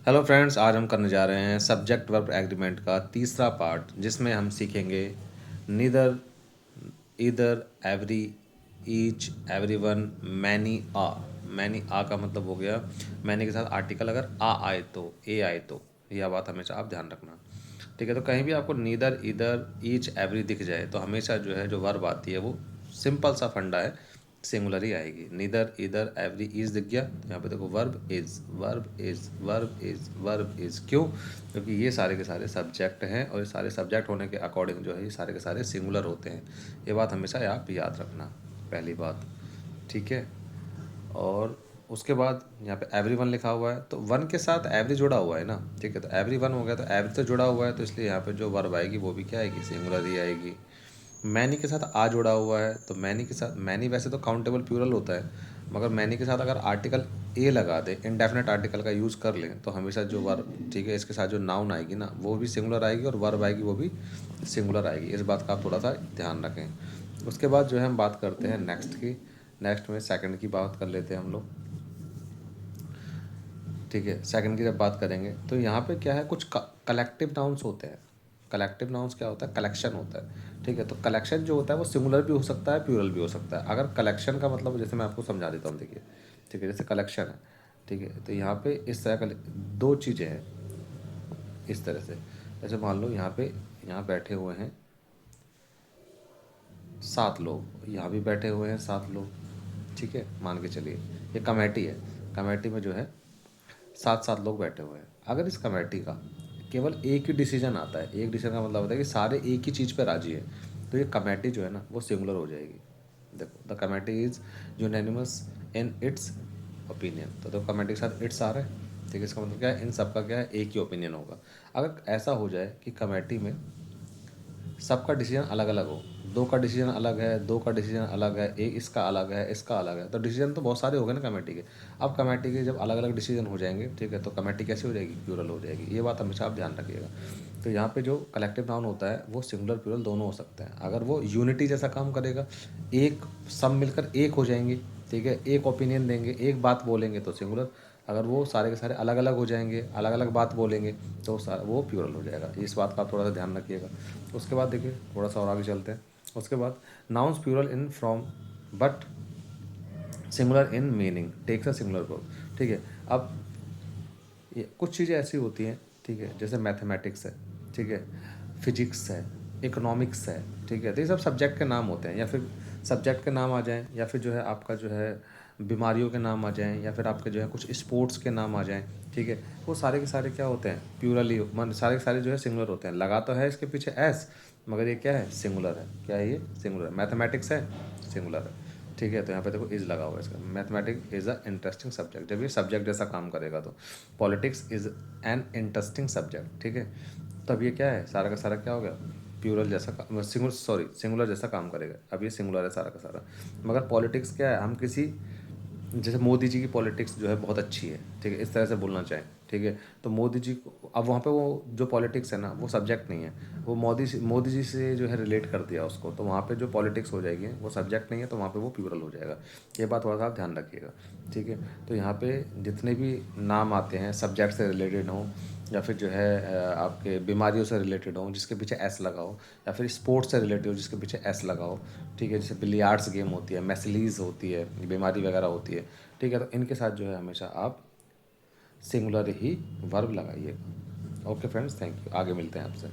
Hello friends, आज हम करने जा रहे हैं सब्जेक्ट वर्ब एग्रीमेंट का तीसरा पार्ट, जिसमें हम सीखेंगे neither, either, every, each, everyone, many, a. Many a का मतलब हो गया मैनी के साथ आर्टिकल अगर आ आए तो, ए आए तो। यह बात हमेशा आप ध्यान रखना। ठीक है, तो कहीं भी आपको नीदर, ईदर, ईच, एवरी दिख जाए तो हमेशा जो है जो वर्ब आती है वो सिंपल सा फंडा है, सिंगुलर ही आएगी। नीदर, ईदर, एवरी, इज दिख गया तो यहाँ पे देखो verb is, verb is, verb is, verb is. क्यों? क्योंकि ये सारे के सारे सब्जेक्ट हैं और ये सारे सब्जेक्ट होने के अकॉर्डिंग जो है ये सारे के सारे सिंगुलर होते हैं। ये बात हमेशा आप याद रखना, पहली बात। ठीक है, और उसके बाद यहाँ पे एवरी वन लिखा हुआ है तो वन के साथ एवरी जुड़ा हुआ है ना। ठीक है, तो एवरी वन हो गया तो एवरी तो जुड़ा हुआ है, तो इसलिए यहाँ पे जो वर्ब आएगी वो भी क्या आएगी, सिंगुलर ही आएगी। मैनी के साथ आ जुड़ा हुआ है तो मैनी के साथ, मैनी वैसे तो काउंटेबल प्लूरल होता है, मगर मैनी के साथ अगर आर्टिकल ए लगा दे, इंडेफिनेट आर्टिकल का यूज़ कर लें, तो हमेशा जो वर्ब, ठीक है, इसके साथ जो नाउन आएगी ना वो भी सिंगुलर आएगी और वर्ब आएगी वो भी सिंगुलर आएगी। इस बात का आप थोड़ा सा ध्यान रखें। उसके बाद जो है हम बात करते हैं नेक्स्ट की। नेक्स्ट में सेकंड की बात कर लेते हैं हम लोग। ठीक है, सेकंड की जब बात करेंगे तो यहाँ पे क्या है, कुछ कलेक्टिव नाउन्स होते हैं। कलेक्टिव नाउन्स क्या होता है, कलेक्शन होता है। ठीक है, तो कलेक्शन जो होता है वो सिंगुलर भी हो सकता है, प्लूरल भी हो सकता है। अगर कलेक्शन का मतलब, जैसे मैं आपको समझा देता हूँ, देखिए। ठीक है, जैसे कलेक्शन है, ठीक है, तो यहाँ पे इस तरह का दो चीज़ें हैं इस तरह से। जैसे मान लो यहाँ बैठे हुए हैं 7 लोग, यहाँ भी बैठे हुए हैं 7 लोग। ठीक है, मान के चलिए ये कमेटी है। कमेटी में जो है 7 7 लोग बैठे हुए हैं। अगर इस कमेटी का केवल एक ही डिसीजन आता है, एक डिसीजन का मतलब होता है कि सारे एक ही चीज़ पे राजी है, तो ये कमेटी जो है ना वो सिंगुलर हो जाएगी। देखो, the committee is unanimous in its opinion, तो कमेटी के साथ इट्स आ रहा है। ठीक है, इसका मतलब क्या है, इन सबका क्या है, एक ही ओपिनियन होगा। अगर ऐसा हो जाए कि कमेटी में सबका डिसीजन अलग अलग हो, दो का डिसीजन अलग है, दो का डिसीजन अलग है, एक इसका अलग है, इसका अलग है, तो डिसीजन तो बहुत सारे हो गए ना कमेटी के। अब कमेटी के जब अलग अलग डिसीजन हो जाएंगे, ठीक है, तो कमेटी कैसे हो जाएगी, प्लूरल हो जाएगी। ये बात हमेशा आप ध्यान रखिएगा। तो यहाँ पे जो कलेक्टिव नाउन होता है वो सिंगुलर प्लूरल दोनों हो सकते हैं। अगर वो यूनिटी जैसा काम करेगा, एक सब मिलकर एक हो जाएंगे, ठीक है, एक ओपिनियन देंगे, एक बात बोलेंगे तो सिंगुलर। अगर वो सारे के सारे अलग अलग हो जाएंगे, अलग अलग बात बोलेंगे, तो वो प्लूरल हो जाएगा। इस बात का आप थोड़ा सा ध्यान रखिएगा। उसके बाद देखिए, थोड़ा सा और आगे चलते हैं। उसके बाद nouns plural in form but singular in meaning takes a singular verb. ठीक है, अब ये कुछ चीज़ें ऐसी होती हैं, ठीक है, जैसे मैथमेटिक्स है, ठीक है, फिजिक्स है, इकोनॉमिक्स है, ठीक है, तो ये सब सब्जेक्ट के नाम होते हैं, या फिर सब्जेक्ट के नाम आ जाएं, या फिर जो है आपका जो है बीमारियों के नाम आ जाएं, या फिर आपके जो है कुछ स्पोर्ट्स के नाम आ जाएं। ठीक है, वो सारे के सारे क्या होते हैं, प्लूरली, मन सारे के सारे जो है सिंगुलर होते हैं। लगा तो है इसके पीछे एस, मगर ये क्या है, सिंगुलर है। क्या है ये, सिंगुलर। मैथमेटिक्स है, सिंगुलर है। ठीक है, तो यहाँ पे देखो इज लगा हुआ है इसका। Mathematics is a interesting subject, जब ये सब्जेक्ट जैसा काम करेगा तो। Politics is an interesting subject. ठीक है, तब ये क्या है, सारा का सारा क्या हो गया, प्लूरल जैसा सिंगुलर जैसा काम करेगा। अब ये सिंगुलर है सारा का सारा। मगर पॉलिटिक्स क्या है, हम किसी, जैसे मोदी जी की पॉलिटिक्स जो है बहुत अच्छी है, ठीक है, इस तरह से बोलना चाहें। ठीक है, तो मोदी जी को अब वहाँ पे वो जो पॉलिटिक्स है ना वो सब्जेक्ट नहीं है, वो मोदी जी से जो है रिलेट कर दिया उसको, तो वहाँ पे जो पॉलिटिक्स हो जाएगी वो सब्जेक्ट नहीं है, तो वहाँ पे वो प्लूरल हो जाएगा। ये बात थोड़ा सा आप ध्यान रखिएगा। ठीक है, तो यहाँ पे जितने भी नाम आते हैं सब्जेक्ट से रिलेटेड हों, या फिर जो है आपके बीमारियों से रिलेटेड हो जिसके पीछे एस लगा हो, या फिर स्पोर्ट्स से रिलेटेड हो जिसके पीछे एस लगा हो। ठीक है, जैसे बिलियार्ड्स गेम होती है, मैसलीज होती है, बीमारी वगैरह होती है। ठीक है, तो इनके साथ जो है हमेशा आप सिंगुलर ही वर्ब लगाइएगा। ओके फ्रेंड्स, थैंक यू, आगे मिलते हैं आपसे।